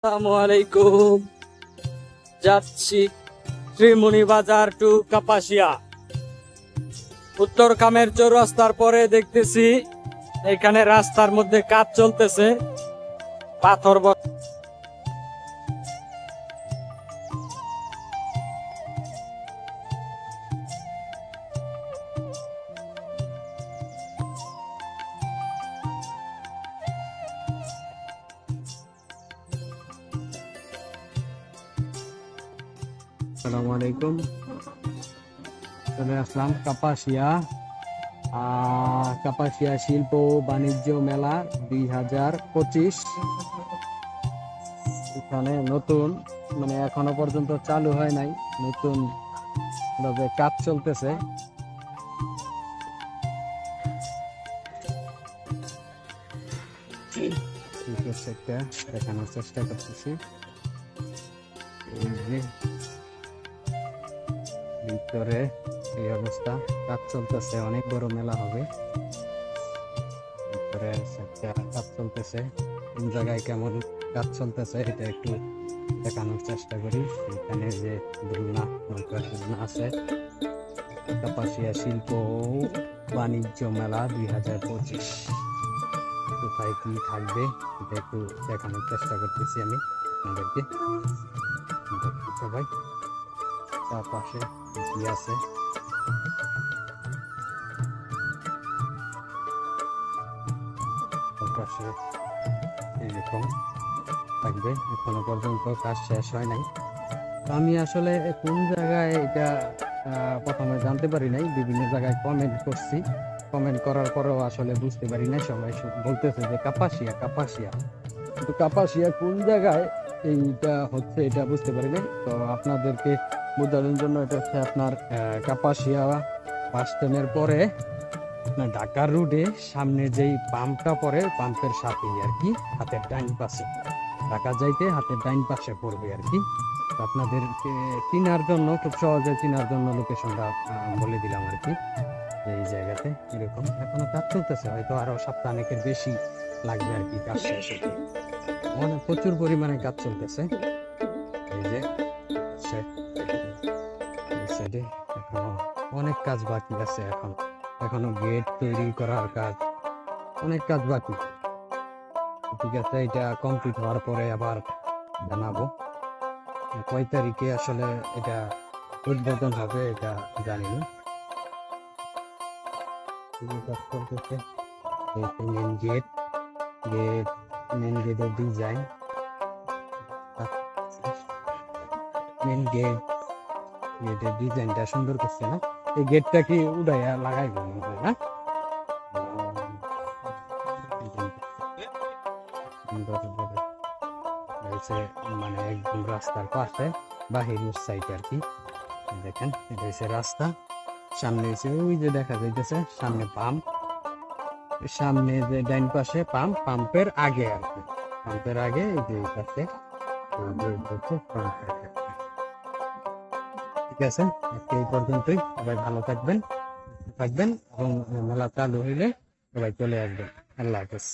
আসসালামু আলাইকুম। যাচ্ছি শ্রীমুনি বাজার টু কাপাসিয়া। উত্তর কামের চৌরাস্তার পরে দেখতেছি এখানে রাস্তার মধ্যে কাজ চলতেছে, পাথর আসসালামু আলাইকুম। চলে আসলাম কাপাসিয়া কাপাসিয়া শিল্প বাণিজ্য মেলা 2025। এখানে নতুন মানে এখনো পর্যন্ত চালু হয় নাই, নতুন ভাবে কাজ চলতেছে। একটা দেখানোর চেষ্টা করতেছি। ভিতরে এই অবস্থা, কাজ চলতেছে, অনেক বড় মেলা হবে। ভিতরে কাজ চলতেছে, কোন জায়গায় কেমন কাজ চলতেছে এটা একটু দেখানোর চেষ্টা করি। এখানে যে দোলনা, নৌকার দোলনা আছে, কাপাসিয়া শিল্প বাণিজ্য মেলা 2025 কোথায় কি থাকবে এটা একটু দেখানোর চেষ্টা করতেছি আমি আপনাদেরকে। সবাই চারপাশে কি আছে চারপাশে এরকম থাকবে। এখনো পর্যন্ত কাজ শেষ হয় নাই। আমি আসলে কোন জায়গায় এটা প্রথমে জানতে পারি নাই, বিভিন্ন জায়গায় কমেন্ট করছি, কমেন্ট করার পরেও আসলে বুঝতে পারি নাই। সবাই বলতেছে যে কাপাসিয়া কাপাসিয়া, কিন্তু কাপাসিয়া কোন জায়গায় এইটা হচ্ছে এটা বুঝতে পারি নাই। তো আপনাদেরকে বোঝানোর জন্য এটা হচ্ছে আপনার কাপাসিয়া বাস স্ট্যান্ডের পরে আপনার ঢাকার রুটে সামনে যেই পাম্পটা পড়ে, পাম্পের সাথে আর কি, হাতের ডাইন পাশে, ঢাকা যাইতে হাতের ডাইন পাশে পড়বে আর কি। আপনাদেরকে চিনার জন্য, খুব সহজে চিনার জন্য লোকেশনটা বলে দিলাম আর কি। এই জায়গাতে এরকম এখনো কাজ চলতেছে, হয়তো আরো সপ্তাহানেকের বেশি লাগবে আর কি কাজ শেষ হতে। অনেক প্রচুর পরিমাণে কাজ চলতেছে। এই যে এই সাইডে এখনো অনেক কাজ বাকি আছে, এখনো গেট তৈরি করার কাজ, অনেক কাজ বাকি। ঠিক আছে, এটা কমপ্লিট হওয়ার পরে আবার জানাবো কয় তারিখে আসলে এটা উদ্বোধন হবে, এটা জানি না। মেন গেট, মেন গেটের ডিজাইন, মেন গেটের ডিজাইনটা সুন্দর করছে না? এই গেটটা কি উড়াইয়া লাগাইব না? মানে একদম রাস্তার পাশে বাহিরের সাইড আর কি। দেখেন এটা হচ্ছে রাস্তা, সামনে হচ্ছে ওই যে দেখা যাইতেছে সামনে পাম্প, সামনে যে ডাইন পাশে পাম্প, পাম্পের আগে আর কি, পাম্পের আগে এই যে পাশে। ঠিক আছে, এই পর্যন্তই। সবাই ভালো থাকবেন এবং মেলা চালু হইলে সবাই চলে আসবেন। আল্লাহ হাফেজ।